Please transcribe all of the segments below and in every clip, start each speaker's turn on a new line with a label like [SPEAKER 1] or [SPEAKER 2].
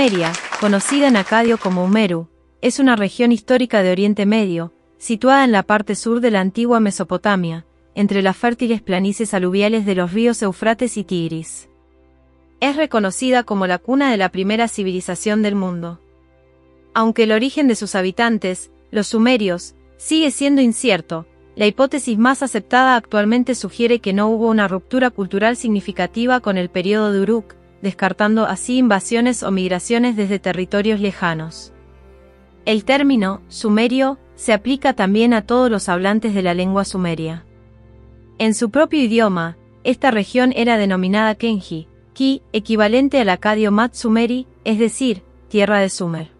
[SPEAKER 1] Sumeria, conocida en acadio como Umeru, es una región histórica de Oriente Medio, situada en la parte sur de la antigua Mesopotamia, entre las fértiles planicies aluviales de los ríos Éufrates y Tigris. Es reconocida como la cuna de la primera civilización del mundo. Aunque el origen de sus habitantes, los sumerios, sigue siendo incierto, la hipótesis más aceptada actualmente sugiere que no hubo una ruptura cultural significativa con el período de Uruk, descartando así invasiones o migraciones desde territorios lejanos. El término sumerio se aplica también a todos los hablantes de la lengua sumeria. En su propio idioma, esta región era denominada Kenji, ki, equivalente al acadio Mat Sumeri, es decir, tierra de Sumer.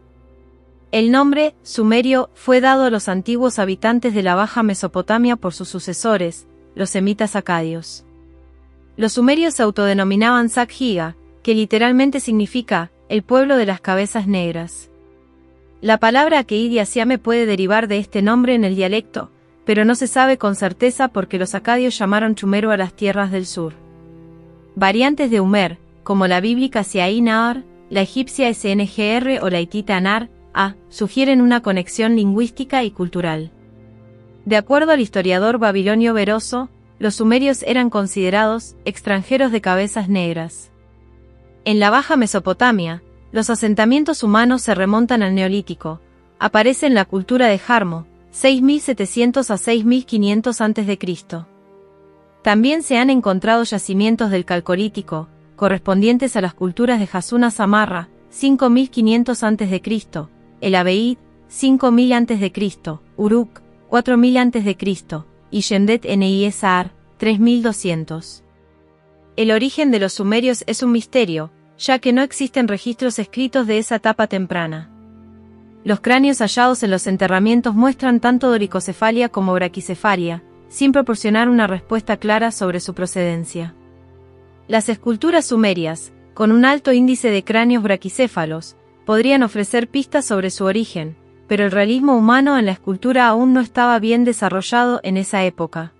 [SPEAKER 1] El nombre, sumerio, fue dado a los antiguos habitantes de la Baja Mesopotamia por sus sucesores, los semitas acadios. Los sumerios se autodenominaban Sak-Higa, que literalmente significa, el pueblo de las cabezas negras. La palabra Akeidi-Asiame puede derivar de este nombre en el dialecto, pero no se sabe con certeza porque los acadios llamaron Chumeru a las tierras del sur. Variantes de Umer, como la bíblica Siai-Naar, la egipcia Sngr o la hitita Anar, sugieren una conexión lingüística y cultural. De acuerdo al historiador babilonio Beroso, los sumerios eran considerados extranjeros de cabezas negras. En la Baja Mesopotamia, los asentamientos humanos se remontan al Neolítico. Aparece en la cultura de Jarmo, 6700 a 6500 a.C. También se han encontrado yacimientos del Calcolítico, correspondientes a las culturas de Hasuna Samarra, 5500 a.C., el Abeid, 5000 a.C., Uruk, 4000 a.C., y Shendet Nisar, 3200. El origen de los sumerios es un misterio, ya que no existen registros escritos de esa etapa temprana. Los cráneos hallados en los enterramientos muestran tanto dolicocefalia como braquicefalia, sin proporcionar una respuesta clara sobre su procedencia. Las esculturas sumerias, con un alto índice de cráneos braquicéfalos, podrían ofrecer pistas sobre su origen, pero el realismo humano en la escultura aún no estaba bien desarrollado en esa época.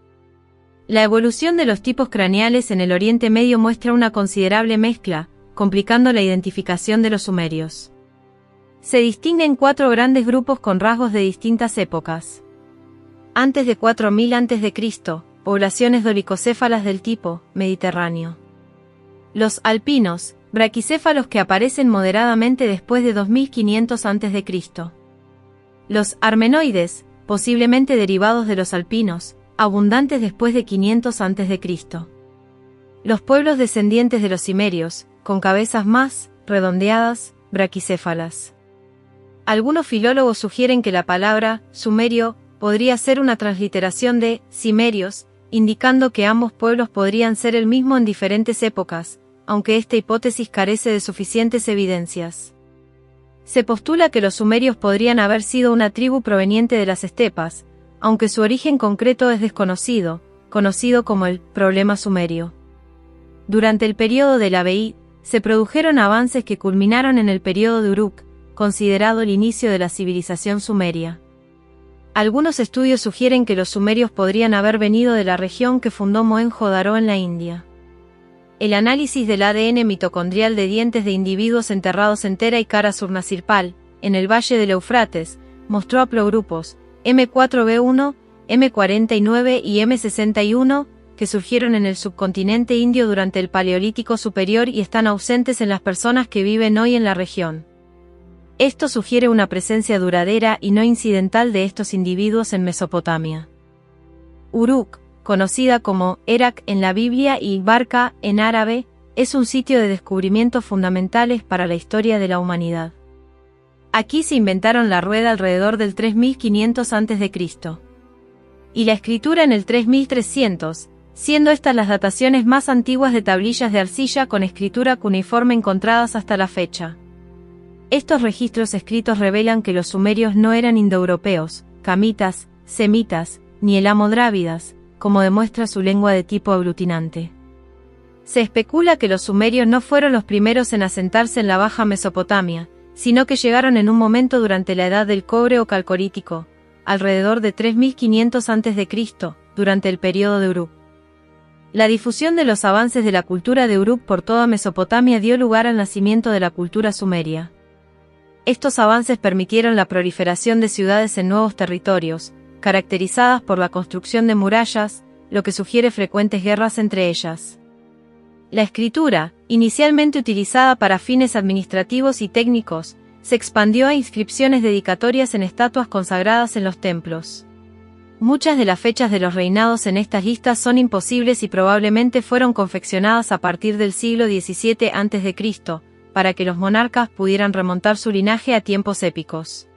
[SPEAKER 1] La evolución de los tipos craneales en el Oriente Medio muestra una considerable mezcla, complicando la identificación de los sumerios. Se distinguen 4 grandes grupos con rasgos de distintas épocas. Antes de 4000 a.C., poblaciones dolicocéfalas del tipo mediterráneo. Los alpinos, braquicéfalos que aparecen moderadamente después de 2500 a.C. Los armenoides, posiblemente derivados de los alpinos, abundantes después de 500 a.C. Los pueblos descendientes de los cimerios, con cabezas más redondeadas, braquicéfalas. Algunos filólogos sugieren que la palabra sumerio podría ser una transliteración de cimerios, indicando que ambos pueblos podrían ser el mismo en diferentes épocas, aunque esta hipótesis carece de suficientes evidencias. Se postula que los sumerios podrían haber sido una tribu proveniente de las estepas, aunque su origen concreto es desconocido, conocido como el problema sumerio. Durante el período del Abeid, se produjeron avances que culminaron en el período de Uruk, considerado el inicio de la civilización sumeria. Algunos estudios sugieren que los sumerios podrían haber venido de la región que fundó Mohenjo-Daro en la India. El análisis del ADN mitocondrial de dientes de individuos enterrados en Tera y Kara Surnasirpal, en el valle del Éufrates, mostró haplogrupos M4B1, M49 y M61, que surgieron en el subcontinente indio durante el Paleolítico Superior y están ausentes en las personas que viven hoy en la región. Esto sugiere una presencia duradera y no incidental de estos individuos en Mesopotamia. Uruk, conocida como Erak en la Biblia y Barca en árabe, es un sitio de descubrimientos fundamentales para la historia de la humanidad. Aquí se inventaron la rueda alrededor del 3500 a.C. y la escritura en el 3300, siendo estas las dataciones más antiguas de tablillas de arcilla con escritura cuneiforme encontradas hasta la fecha. Estos registros escritos revelan que los sumerios no eran indoeuropeos, camitas, semitas, ni elamodrávidas, como demuestra su lengua de tipo aglutinante. Se especula que los sumerios no fueron los primeros en asentarse en la Baja Mesopotamia, sino que llegaron en un momento durante la Edad del Cobre o Calcolítico, alrededor de 3500 a.C., durante el período de Uruk. La difusión de los avances de la cultura de Uruk por toda Mesopotamia dio lugar al nacimiento de la cultura sumeria. Estos avances permitieron la proliferación de ciudades en nuevos territorios, caracterizadas por la construcción de murallas, lo que sugiere frecuentes guerras entre ellas. La escritura, inicialmente utilizada para fines administrativos y técnicos, se expandió a inscripciones dedicatorias en estatuas consagradas en los templos. Muchas de las fechas de los reinados en estas listas son imposibles y probablemente fueron confeccionadas a partir del siglo XVII a.C., para que los monarcas pudieran remontar su linaje a tiempos épicos.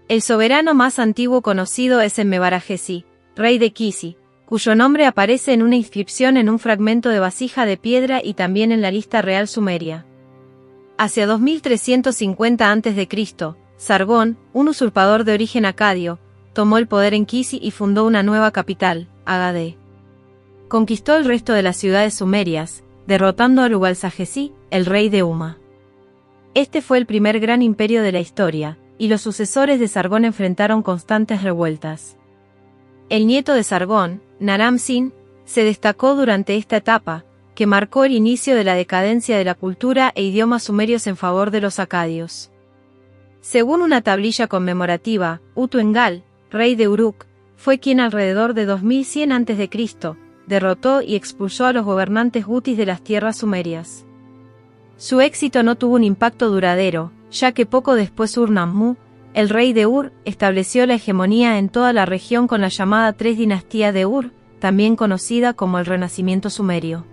[SPEAKER 1] El soberano más antiguo conocido es Enmebarajesi, rey de Kisi, cuyo nombre aparece en una inscripción en un fragmento de vasija de piedra y también en la lista real sumeria. Hacia 2350 a.C., Sargón, un usurpador de origen acadio, tomó el poder en Kisi y fundó una nueva capital, Agade. Conquistó el resto de las ciudades sumerias, derrotando a Ubalsajesi, el rey de Huma. Este fue el primer gran imperio de la historia, y los sucesores de Sargón enfrentaron constantes revueltas. El nieto de Sargón, Naram-Sin, se destacó durante esta etapa, que marcó el inicio de la decadencia de la cultura e idiomas sumerios en favor de los acadios. Según una tablilla conmemorativa, Utu-Engal, rey de Uruk, fue quien alrededor de 2100 a.C., derrotó y expulsó a los gobernantes gutis de las tierras sumerias. Su éxito no tuvo un impacto duradero, ya que poco después Ur-Nammu, el rey de Ur, estableció la hegemonía en toda la región con la llamada Tres Dinastía de Ur, también conocida como el Renacimiento sumerio.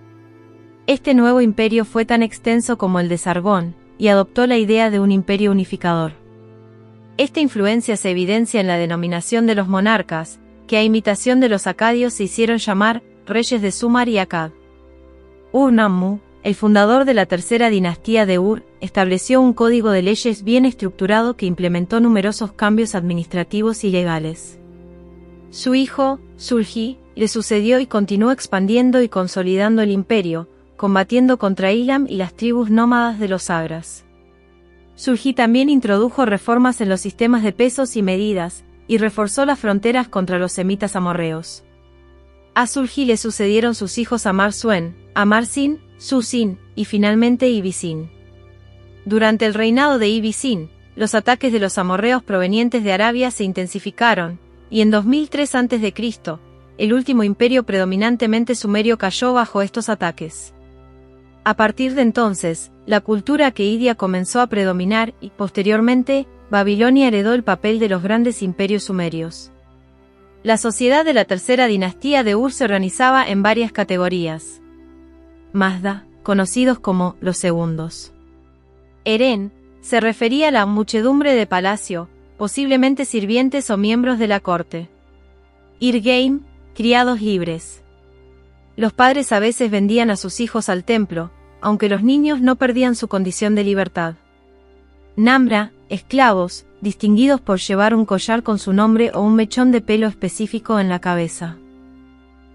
[SPEAKER 1] Este nuevo imperio fue tan extenso como el de Sargón, y adoptó la idea de un imperio unificador. Esta influencia se evidencia en la denominación de los monarcas, que a imitación de los acadios se hicieron llamar reyes de Sumar y Akkad. Ur-Nammu, el fundador de la tercera dinastía de Ur, estableció un código de leyes bien estructurado que implementó numerosos cambios administrativos y legales. Su hijo, Sulgi, le sucedió y continuó expandiendo y consolidando el imperio, combatiendo contra Ilam y las tribus nómadas de los Agras. Sulgi también introdujo reformas en los sistemas de pesos y medidas, y reforzó las fronteras contra los semitas amorreos. A Sulgi le sucedieron sus hijos Amar-Suen, Amar-Sin, Su-Sin, y finalmente Ibi-Sin. Durante el reinado de Ibi-Sin, los ataques de los amorreos provenientes de Arabia se intensificaron, y en 2003 a.C., el último imperio predominantemente sumerio cayó bajo estos ataques. A partir de entonces, la cultura aqueidia comenzó a predominar y, posteriormente, Babilonia heredó el papel de los grandes imperios sumerios. La sociedad de la tercera dinastía de Ur se organizaba en varias categorías. Mazda, conocidos como los segundos. Eren, se refería a la muchedumbre de palacio, posiblemente sirvientes o miembros de la corte. Irgeim, criados libres. Los padres a veces vendían a sus hijos al templo, aunque los niños no perdían su condición de libertad. Namra, esclavos, distinguidos por llevar un collar con su nombre o un mechón de pelo específico en la cabeza.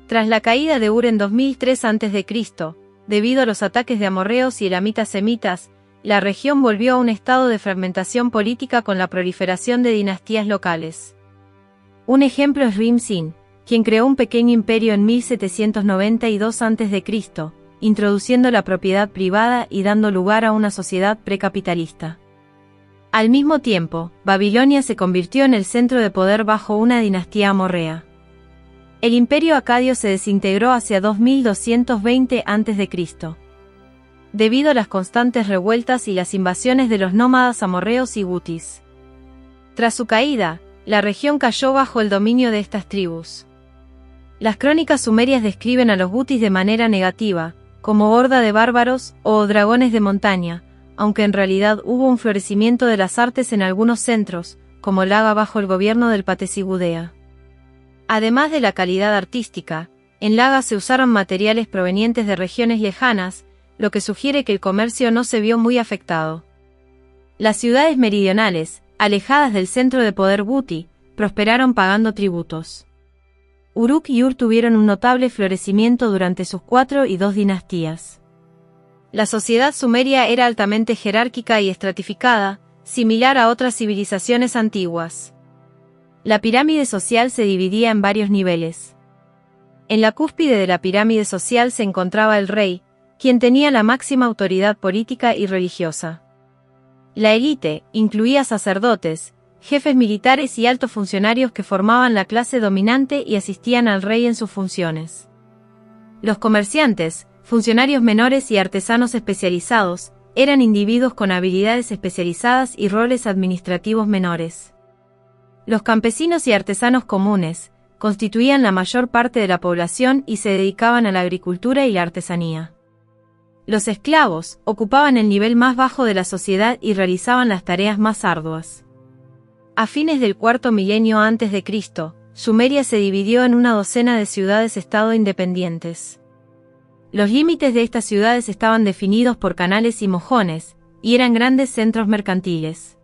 [SPEAKER 1] Tras la caída de Ur en 2003 a.C., debido a los ataques de amorreos y elamitas semitas, la región volvió a un estado de fragmentación política con la proliferación de dinastías locales. Un ejemplo es Rim-Sin, quien creó un pequeño imperio en 1792 a.C., introduciendo la propiedad privada y dando lugar a una sociedad precapitalista. Al mismo tiempo, Babilonia se convirtió en el centro de poder bajo una dinastía amorrea. El imperio acadio se desintegró hacia 2220 a.C. debido a las constantes revueltas y las invasiones de los nómadas amorreos y gutis. Tras su caída, la región cayó bajo el dominio de estas tribus. Las crónicas sumerias describen a los gutis de manera negativa, como horda de bárbaros o dragones de montaña, aunque en realidad hubo un florecimiento de las artes en algunos centros, como Laga bajo el gobierno del Patesigudea. Además de la calidad artística, en Laga se usaron materiales provenientes de regiones lejanas, lo que sugiere que el comercio no se vio muy afectado. Las ciudades meridionales, alejadas del centro de poder guti, prosperaron pagando tributos. Uruk y Ur tuvieron un notable florecimiento durante sus 4 y 2 dinastías. La sociedad sumeria era altamente jerárquica y estratificada, similar a otras civilizaciones antiguas. La pirámide social se dividía en varios niveles. En la cúspide de la pirámide social se encontraba el rey, quien tenía la máxima autoridad política y religiosa. La élite incluía sacerdotes, jefes militares y altos funcionarios que formaban la clase dominante y asistían al rey en sus funciones. Los comerciantes, funcionarios menores y artesanos especializados, eran individuos con habilidades especializadas y roles administrativos menores. Los campesinos y artesanos comunes constituían la mayor parte de la población y se dedicaban a la agricultura y la artesanía. Los esclavos ocupaban el nivel más bajo de la sociedad y realizaban las tareas más arduas. A fines del cuarto milenio antes de Cristo, Sumeria se dividió en una docena de ciudades-estado independientes. Los límites de estas ciudades estaban definidos por canales y mojones, y eran grandes centros mercantiles.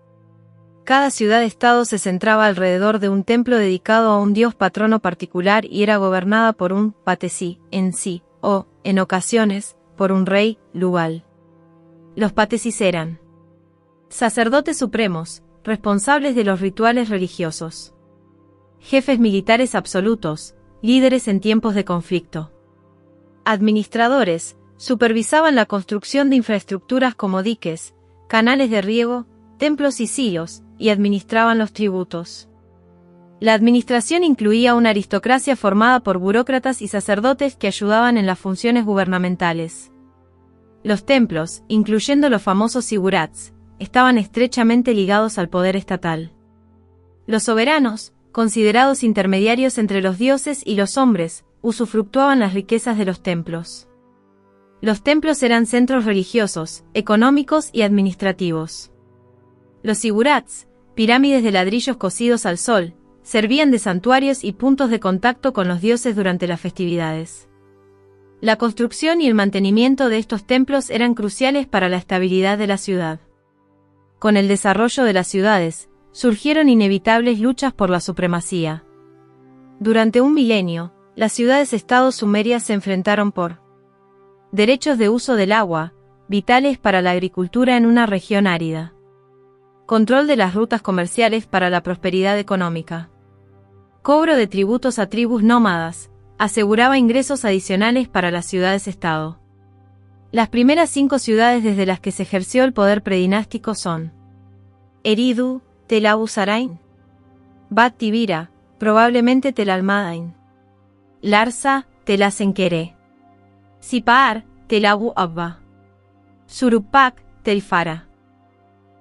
[SPEAKER 1] Cada ciudad-estado se centraba alrededor de un templo dedicado a un dios patrono particular y era gobernada por un patesi en sí, o, en ocasiones, por un rey, Lubal. Los patesis eran sacerdotes supremos, responsables de los rituales religiosos. Jefes militares absolutos, líderes en tiempos de conflicto. Administradores, supervisaban la construcción de infraestructuras como diques, canales de riego, templos y sillos, y administraban los tributos. La administración incluía una aristocracia formada por burócratas y sacerdotes que ayudaban en las funciones gubernamentales. Los templos, incluyendo los famosos sigurats, estaban estrechamente ligados al poder estatal. Los soberanos, considerados intermediarios entre los dioses y los hombres, usufructuaban las riquezas de los templos. Los templos eran centros religiosos, económicos y administrativos. Los sigurats, pirámides de ladrillos cocidos al sol, servían de santuarios y puntos de contacto con los dioses durante las festividades. La construcción y el mantenimiento de estos templos eran cruciales para la estabilidad de la ciudad. Con el desarrollo de las ciudades, surgieron inevitables luchas por la supremacía. Durante un milenio, las ciudades-estados sumerias se enfrentaron por derechos de uso del agua, vitales para la agricultura en una región árida. Control de las rutas comerciales para la prosperidad económica. Cobro de tributos a tribus nómadas, aseguraba ingresos adicionales para las ciudades-estado. Las primeras 5 ciudades desde las que se ejerció el poder predinástico son Eridu, Tel Abu Sarain, Bat Tibira, probablemente Tel Almadain, Larsa, Tel Asenqueré, Sipaar, Tel Abu Abba, Surupak, Tel Fara.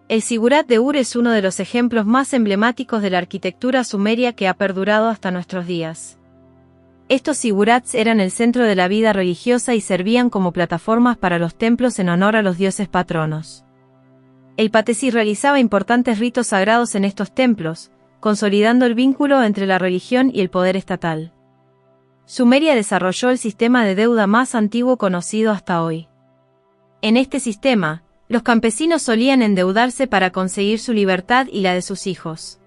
[SPEAKER 1] El sigurat de Ur es uno de los ejemplos más emblemáticos de la arquitectura sumeria que ha perdurado hasta nuestros días. Estos sigurats eran el centro de la vida religiosa y servían como plataformas para los templos en honor a los dioses patronos. El patesi realizaba importantes ritos sagrados en estos templos, consolidando el vínculo entre la religión y el poder estatal. Sumeria desarrolló el sistema de deuda más antiguo conocido hasta hoy. En este sistema, los campesinos solían endeudarse para conseguir su libertad y la de sus hijos.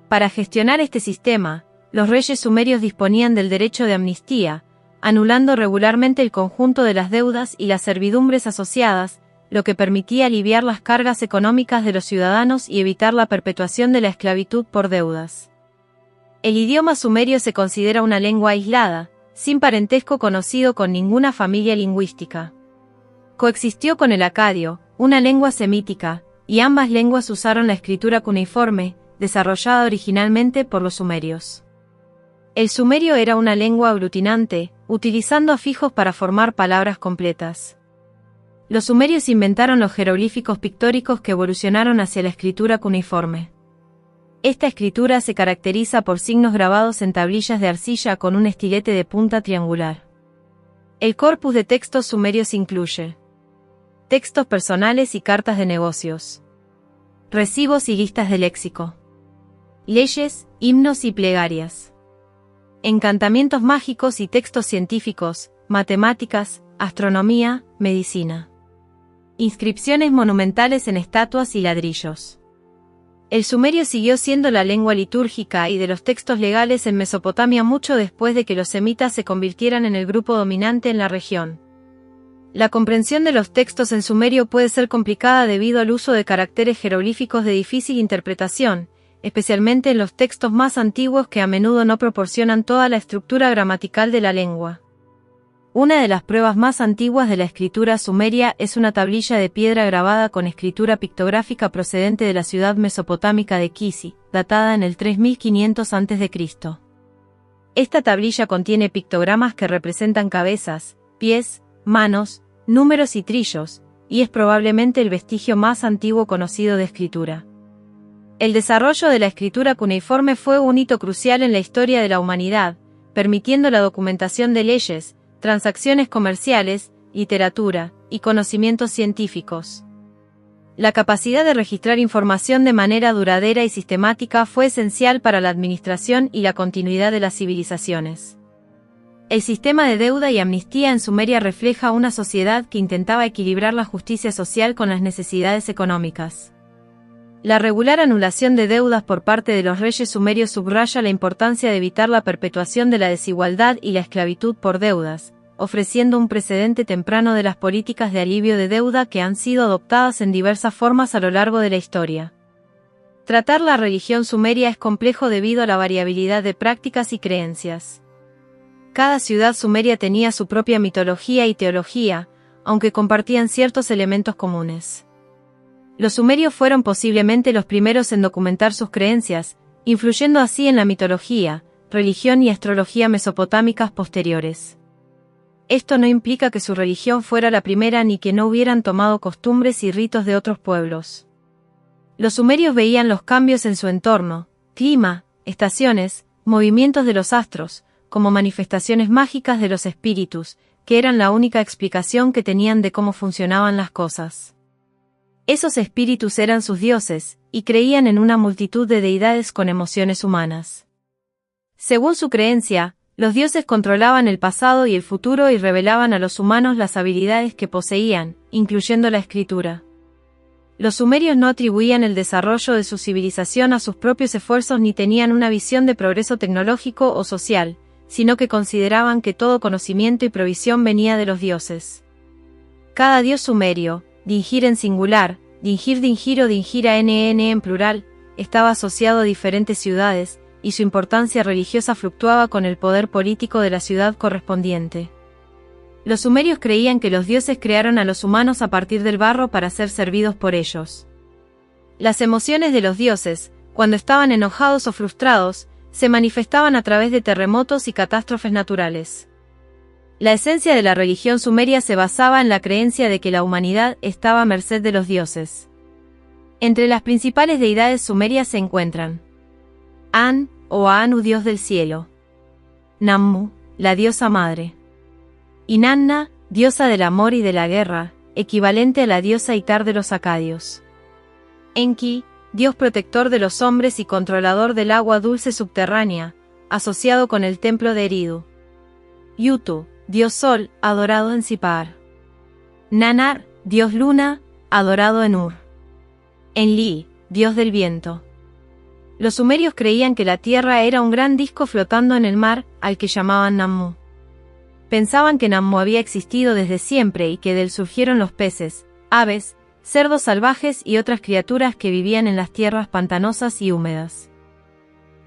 [SPEAKER 1] Para gestionar este sistema, los reyes sumerios disponían del derecho de amnistía, anulando regularmente el conjunto de las deudas y las servidumbres asociadas, lo que permitía aliviar las cargas económicas de los ciudadanos y evitar la perpetuación de la esclavitud por deudas. El idioma sumerio se considera una lengua aislada, sin parentesco conocido con ninguna familia lingüística. Coexistió con el acadio, una lengua semítica, y ambas lenguas usaron la escritura cuneiforme, desarrollada originalmente por los sumerios. El sumerio era una lengua aglutinante, utilizando afijos para formar palabras completas. Los sumerios inventaron los jeroglíficos pictóricos que evolucionaron hacia la escritura cuneiforme. Esta escritura se caracteriza por signos grabados en tablillas de arcilla con un estilete de punta triangular. El corpus de textos sumerios incluye textos personales y cartas de negocios, recibos y listas de léxico, leyes, himnos y plegarias, encantamientos mágicos y textos científicos, matemáticas, astronomía, medicina, inscripciones monumentales en estatuas y ladrillos. El sumerio siguió siendo la lengua litúrgica y de los textos legales en Mesopotamia mucho después de que los semitas se convirtieran en el grupo dominante en la región. La comprensión de los textos en sumerio puede ser complicada debido al uso de caracteres jeroglíficos de difícil interpretación, especialmente en los textos más antiguos que a menudo no proporcionan toda la estructura gramatical de la lengua. Una de las pruebas más antiguas de la escritura sumeria es una tablilla de piedra grabada con escritura pictográfica procedente de la ciudad mesopotámica de Kisi, datada en el 3500 a.C. Esta tablilla contiene pictogramas que representan cabezas, pies, manos, números y trillos, y es probablemente el vestigio más antiguo conocido de escritura. El desarrollo de la escritura cuneiforme fue un hito crucial en la historia de la humanidad, permitiendo la documentación de leyes, transacciones comerciales, literatura y conocimientos científicos. La capacidad de registrar información de manera duradera y sistemática fue esencial para la administración y la continuidad de las civilizaciones. El sistema de deuda y amnistía en Sumeria refleja una sociedad que intentaba equilibrar la justicia social con las necesidades económicas. La regular anulación de deudas por parte de los reyes sumerios subraya la importancia de evitar la perpetuación de la desigualdad y la esclavitud por deudas, ofreciendo un precedente temprano de las políticas de alivio de deuda que han sido adoptadas en diversas formas a lo largo de la historia. Tratar la religión sumeria es complejo debido a la variabilidad de prácticas y creencias. Cada ciudad sumeria tenía su propia mitología y teología, aunque compartían ciertos elementos comunes. Los sumerios fueron posiblemente los primeros en documentar sus creencias, influyendo así en la mitología, religión y astrología mesopotámicas posteriores. Esto no implica que su religión fuera la primera ni que no hubieran tomado costumbres y ritos de otros pueblos. Los sumerios veían los cambios en su entorno, clima, estaciones, movimientos de los astros, como manifestaciones mágicas de los espíritus, que eran la única explicación que tenían de cómo funcionaban las cosas. Esos espíritus eran sus dioses, y creían en una multitud de deidades con emociones humanas. Según su creencia, los dioses controlaban el pasado y el futuro y revelaban a los humanos las habilidades que poseían, incluyendo la escritura. Los sumerios no atribuían el desarrollo de su civilización a sus propios esfuerzos ni tenían una visión de progreso tecnológico o social, sino que consideraban que todo conocimiento y provisión venía de los dioses. Cada dios sumerio, Dingir en singular, Dingir o Dingira en plural, estaba asociado a diferentes ciudades, y su importancia religiosa fluctuaba con el poder político de la ciudad correspondiente. Los sumerios creían que los dioses crearon a los humanos a partir del barro para ser servidos por ellos. Las emociones de los dioses, cuando estaban enojados o frustrados, se manifestaban a través de terremotos y catástrofes naturales. La esencia de la religión sumeria se basaba en la creencia de que la humanidad estaba a merced de los dioses. Entre las principales deidades sumerias se encuentran An, o Anu, dios del cielo; Nammu, la diosa madre; Inanna, diosa del amor y de la guerra, equivalente a la diosa Itar de los acadios; Enki, dios protector de los hombres y controlador del agua dulce subterránea, asociado con el templo de Eridu; Yutu, dios sol, adorado en Sipar; Nanar, dios luna, adorado en Ur; Enlil, dios del viento. Los sumerios creían que la tierra era un gran disco flotando en el mar, al que llamaban Nammu. Pensaban que Nammu había existido desde siempre y que de él surgieron los peces, aves, cerdos salvajes y otras criaturas que vivían en las tierras pantanosas y húmedas.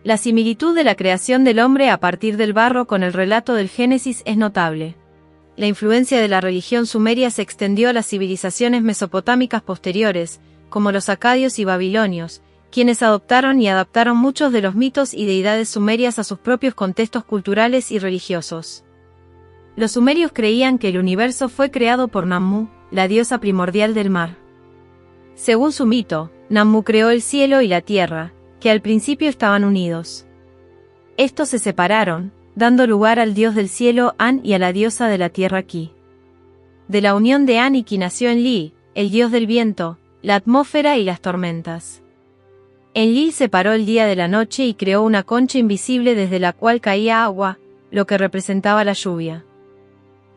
[SPEAKER 1] La similitud de la creación del hombre a partir del barro con el relato del Génesis es notable. La influencia de la religión sumeria se extendió a las civilizaciones mesopotámicas posteriores, como los acadios y babilonios, quienes adoptaron y adaptaron muchos de los mitos y deidades sumerias a sus propios contextos culturales y religiosos. Los sumerios creían que el universo fue creado por Nammu, la diosa primordial del mar. Según su mito, Nammu creó el cielo y la tierra, que al principio estaban unidos. Estos se separaron, dando lugar al dios del cielo An y a la diosa de la tierra Ki. De la unión de An y Ki nació Enlil, el dios del viento, la atmósfera y las tormentas. Enlil separó el día de la noche y creó una concha invisible desde la cual caía agua, lo que representaba la lluvia.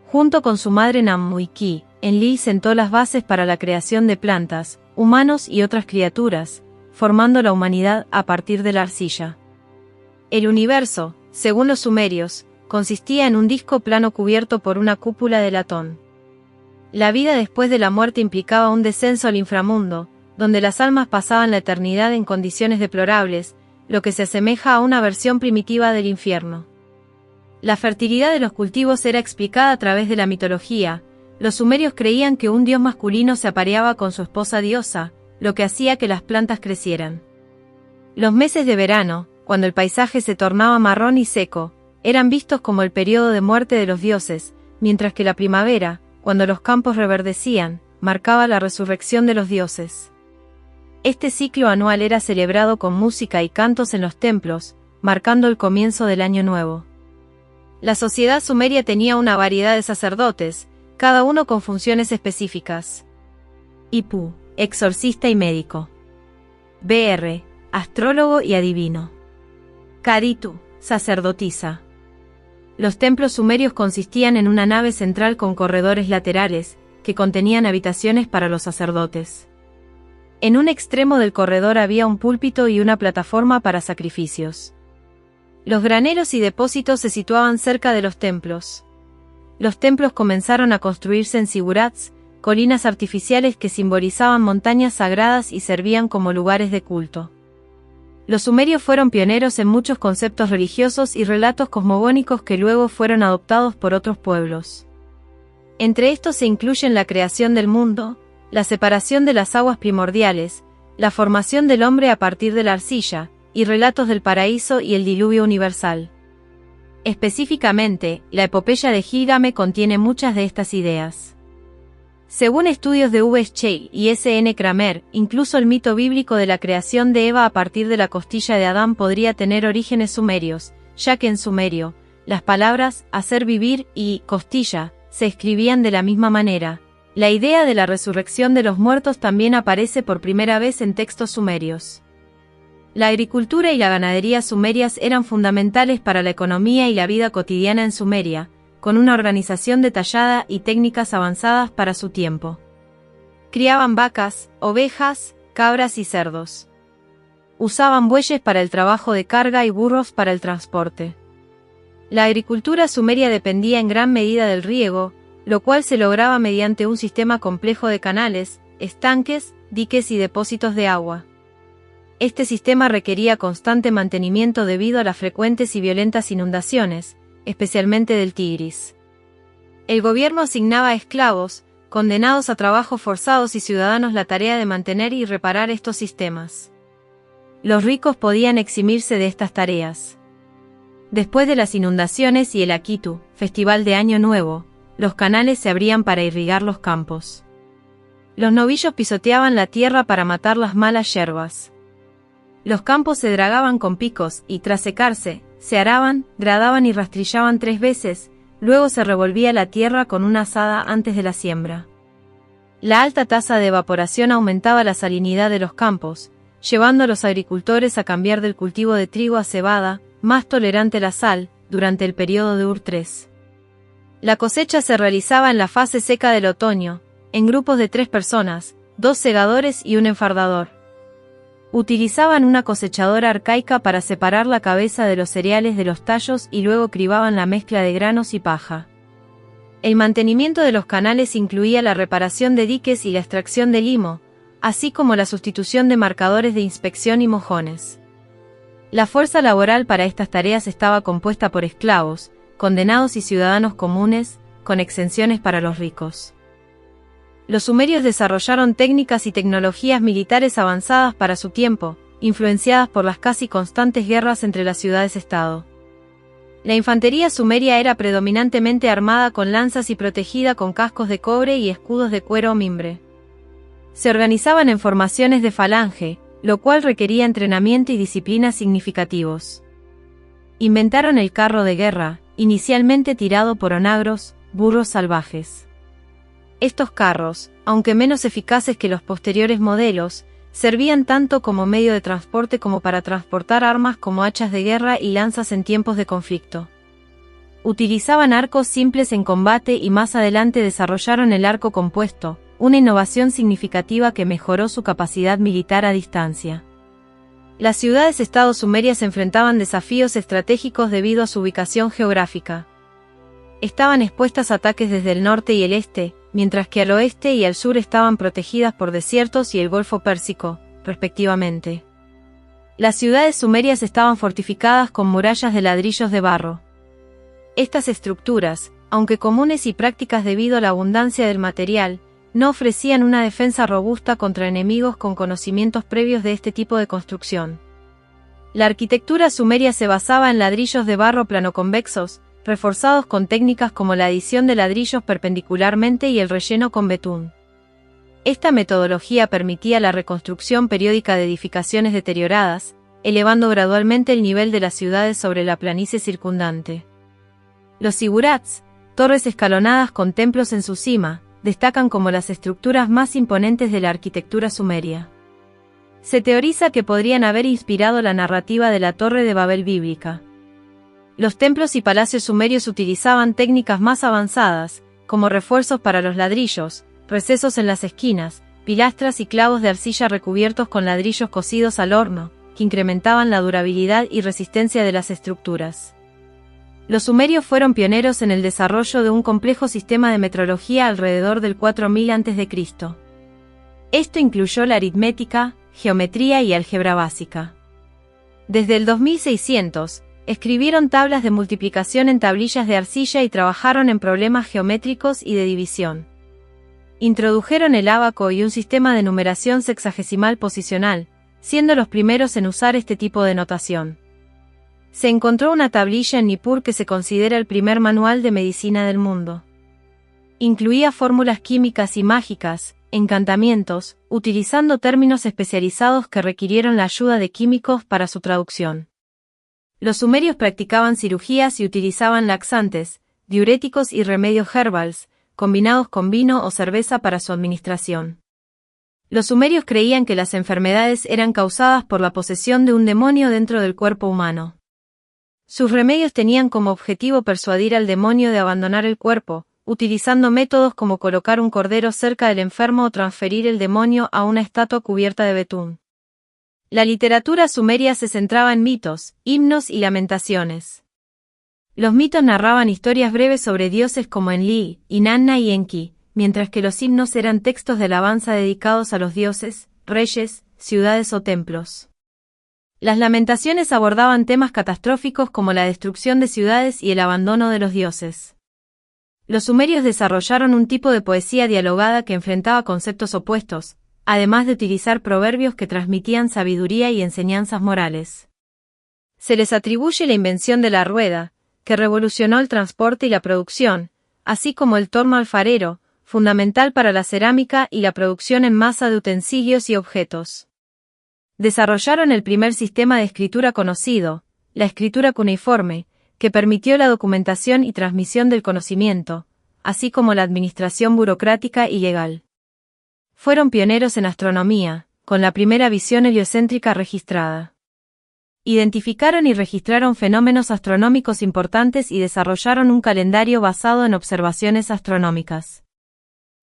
[SPEAKER 1] Junto con su madre Nammu y Ki, Enlil sentó las bases para la creación de plantas, humanos y otras criaturas, formando la humanidad a partir de la arcilla. El universo, según los sumerios, consistía en un disco plano cubierto por una cúpula de latón. La vida después de la muerte implicaba un descenso al inframundo, donde las almas pasaban la eternidad en condiciones deplorables, lo que se asemeja a una versión primitiva del infierno. La fertilidad de los cultivos era explicada a través de la mitología. Los sumerios creían que un dios masculino se apareaba con su esposa diosa, lo que hacía que las plantas crecieran. Los meses de verano, cuando el paisaje se tornaba marrón y seco, eran vistos como el periodo de muerte de los dioses, mientras que la primavera, cuando los campos reverdecían, marcaba la resurrección de los dioses. Este ciclo anual era celebrado con música y cantos en los templos, marcando el comienzo del año nuevo. La sociedad sumeria tenía una variedad de sacerdotes, cada uno con funciones específicas. Ipu, exorcista y médico. Br, astrólogo y adivino. Kaditu, sacerdotisa. Los templos sumerios consistían en una nave central con corredores laterales, que contenían habitaciones para los sacerdotes. En un extremo del corredor había un púlpito y una plataforma para sacrificios. Los graneros y depósitos se situaban cerca de los templos. Los templos comenzaron a construirse en zigurats, colinas artificiales que simbolizaban montañas sagradas y servían como lugares de culto. Los sumerios fueron pioneros en muchos conceptos religiosos y relatos cosmogónicos que luego fueron adoptados por otros pueblos. Entre estos se incluyen la creación del mundo, la separación de las aguas primordiales, la formación del hombre a partir de la arcilla, y relatos del paraíso y el diluvio universal. Específicamente, la epopeya de Gilgamesh contiene muchas de estas ideas. Según estudios de V. Schell y S. N. Kramer, incluso el mito bíblico de la creación de Eva a partir de la costilla de Adán podría tener orígenes sumerios, ya que en sumerio, las palabras hacer vivir y costilla se escribían de la misma manera. La idea de la resurrección de los muertos también aparece por primera vez en textos sumerios. La agricultura y la ganadería sumerias eran fundamentales para la economía y la vida cotidiana en Sumeria, con una organización detallada y técnicas avanzadas para su tiempo. Criaban vacas, ovejas, cabras y cerdos. Usaban bueyes para el trabajo de carga y burros para el transporte. La agricultura sumeria dependía en gran medida del riego, lo cual se lograba mediante un sistema complejo de canales, estanques, diques y depósitos de agua. Este sistema requería constante mantenimiento debido a las frecuentes y violentas inundaciones, especialmente del Tigris. El gobierno asignaba a esclavos, condenados a trabajos forzados y ciudadanos la tarea de mantener y reparar estos sistemas. Los ricos podían eximirse de estas tareas. Después de las inundaciones y el Akitu, festival de Año Nuevo, los canales se abrían para irrigar los campos. Los novillos pisoteaban la tierra para matar las malas yerbas. Los campos se dragaban con picos y, tras secarse, se araban, gradaban y rastrillaban 3 veces, luego se revolvía la tierra con una azada antes de la siembra. La alta tasa de evaporación aumentaba la salinidad de los campos, llevando a los agricultores a cambiar del cultivo de trigo a cebada, más tolerante a la sal, durante el periodo de Ur-3. La cosecha se realizaba en la fase seca del otoño, en grupos de 3 personas, 2 segadores y un enfardador. Utilizaban una cosechadora arcaica para separar la cabeza de los cereales de los tallos y luego cribaban la mezcla de granos y paja. El mantenimiento de los canales incluía la reparación de diques y la extracción de limo, así como la sustitución de marcadores de inspección y mojones. La fuerza laboral para estas tareas estaba compuesta por esclavos, condenados y ciudadanos comunes, con exenciones para los ricos. Los sumerios desarrollaron técnicas y tecnologías militares avanzadas para su tiempo, influenciadas por las casi constantes guerras entre las ciudades-estado. La infantería sumeria era predominantemente armada con lanzas y protegida con cascos de cobre y escudos de cuero o mimbre. Se organizaban en formaciones de falange, lo cual requería entrenamiento y disciplina significativos. Inventaron el carro de guerra, inicialmente tirado por onagros, burros salvajes. Estos carros, aunque menos eficaces que los posteriores modelos, servían tanto como medio de transporte como para transportar armas como hachas de guerra y lanzas en tiempos de conflicto. Utilizaban arcos simples en combate y más adelante desarrollaron el arco compuesto, una innovación significativa que mejoró su capacidad militar a distancia. Las ciudades-estado sumerias enfrentaban desafíos estratégicos debido a su ubicación geográfica. Estaban expuestas a ataques desde el norte y el este, mientras que al oeste y al sur estaban protegidas por desiertos y el Golfo Pérsico, respectivamente. Las ciudades sumerias estaban fortificadas con murallas de ladrillos de barro. Estas estructuras, aunque comunes y prácticas debido a la abundancia del material, no ofrecían una defensa robusta contra enemigos con conocimientos previos de este tipo de construcción. La arquitectura sumeria se basaba en ladrillos de barro planoconvexos, reforzados con técnicas como la adición de ladrillos perpendicularmente y el relleno con betún. Esta metodología permitía la reconstrucción periódica de edificaciones deterioradas, elevando gradualmente el nivel de las ciudades sobre la planicie circundante. Los zigurats, torres escalonadas con templos en su cima, destacan como las estructuras más imponentes de la arquitectura sumeria. Se teoriza que podrían haber inspirado la narrativa de la Torre de Babel bíblica. Los templos y palacios sumerios utilizaban técnicas más avanzadas, como refuerzos para los ladrillos, recesos en las esquinas, pilastras y clavos de arcilla recubiertos con ladrillos cocidos al horno, que incrementaban la durabilidad y resistencia de las estructuras. Los sumerios fueron pioneros en el desarrollo de un complejo sistema de metrología alrededor del 4000 a.C. Esto incluyó la aritmética, geometría y álgebra básica. Desde el 2600, escribieron tablas de multiplicación en tablillas de arcilla y trabajaron en problemas geométricos y de división. Introdujeron el ábaco y un sistema de numeración sexagesimal posicional, siendo los primeros en usar este tipo de notación. Se encontró una tablilla en Nippur que se considera el primer manual de medicina del mundo. Incluía fórmulas químicas y mágicas, encantamientos, utilizando términos especializados que requirieron la ayuda de químicos para su traducción. Los sumerios practicaban cirugías y utilizaban laxantes, diuréticos y remedios herbales, combinados con vino o cerveza para su administración. Los sumerios creían que las enfermedades eran causadas por la posesión de un demonio dentro del cuerpo humano. Sus remedios tenían como objetivo persuadir al demonio de abandonar el cuerpo, utilizando métodos como colocar un cordero cerca del enfermo o transferir el demonio a una estatua cubierta de betún. La literatura sumeria se centraba en mitos, himnos y lamentaciones. Los mitos narraban historias breves sobre dioses como Enlil, Inanna y Enki, mientras que los himnos eran textos de alabanza dedicados a los dioses, reyes, ciudades o templos. Las lamentaciones abordaban temas catastróficos como la destrucción de ciudades y el abandono de los dioses. Los sumerios desarrollaron un tipo de poesía dialogada que enfrentaba conceptos opuestos, además de utilizar proverbios que transmitían sabiduría y enseñanzas morales. Se les atribuye la invención de la rueda, que revolucionó el transporte y la producción, así como el torno alfarero, fundamental para la cerámica y la producción en masa de utensilios y objetos. Desarrollaron el primer sistema de escritura conocido, la escritura cuneiforme, que permitió la documentación y transmisión del conocimiento, así como la administración burocrática y legal. Fueron pioneros en astronomía, con la primera visión heliocéntrica registrada. Identificaron y registraron fenómenos astronómicos importantes y desarrollaron un calendario basado en observaciones astronómicas.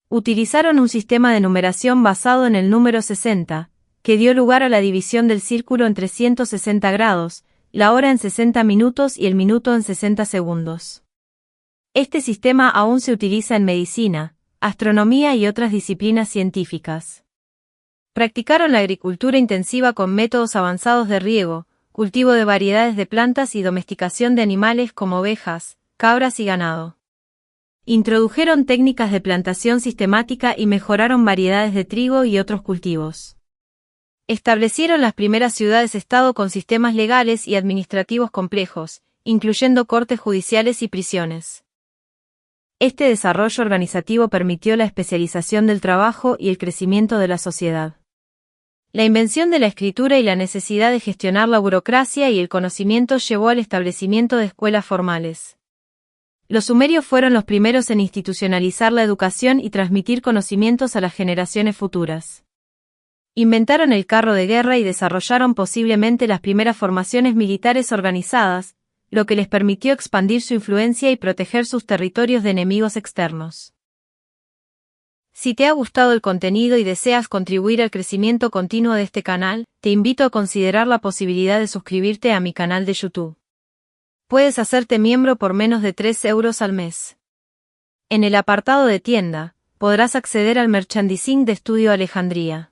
[SPEAKER 1] Utilizaron un sistema de numeración basado en el número 60, que dio lugar a la división del círculo en 360 grados, la hora en 60 minutos y el minuto en 60 segundos. Este sistema aún se utiliza en medicina, astronomía y otras disciplinas científicas. Practicaron la agricultura intensiva con métodos avanzados de riego, cultivo de variedades de plantas y domesticación de animales como ovejas, cabras y ganado. Introdujeron técnicas de plantación sistemática y mejoraron variedades de trigo y otros cultivos. Establecieron las primeras ciudades-estado con sistemas legales y administrativos complejos, incluyendo cortes judiciales y prisiones. Este desarrollo organizativo permitió la especialización del trabajo y el crecimiento de la sociedad. La invención de la escritura y la necesidad de gestionar la burocracia y el conocimiento llevó al establecimiento de escuelas formales. Los sumerios fueron los primeros en institucionalizar la educación y transmitir conocimientos a las generaciones futuras. Inventaron el carro de guerra y desarrollaron posiblemente las primeras formaciones militares organizadas, lo que les permitió expandir su influencia y proteger sus territorios de enemigos externos. Si te ha gustado el contenido y deseas contribuir al crecimiento continuo de este canal, te invito a considerar la posibilidad de suscribirte a mi canal de YouTube. Puedes hacerte miembro por menos de 3 euros al mes. En el apartado de tienda, podrás acceder al merchandising de Estudio Alejandría.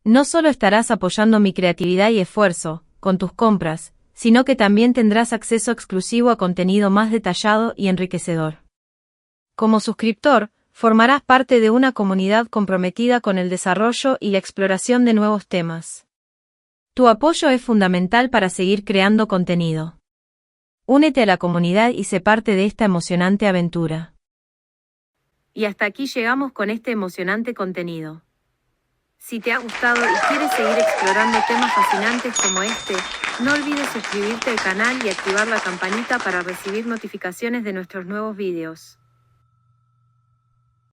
[SPEAKER 1] No solo estarás apoyando mi creatividad y esfuerzo, con tus compras, sino que también tendrás acceso exclusivo a contenido más detallado y enriquecedor. Como suscriptor, formarás parte de una comunidad comprometida con el desarrollo y la exploración de nuevos temas. Tu apoyo es fundamental para seguir creando contenido. Únete a la comunidad y sé parte de esta emocionante aventura. Y hasta aquí llegamos con este emocionante contenido. Si te ha gustado y quieres seguir explorando temas fascinantes como este, no olvides suscribirte al canal y activar la campanita para recibir notificaciones de nuestros nuevos videos.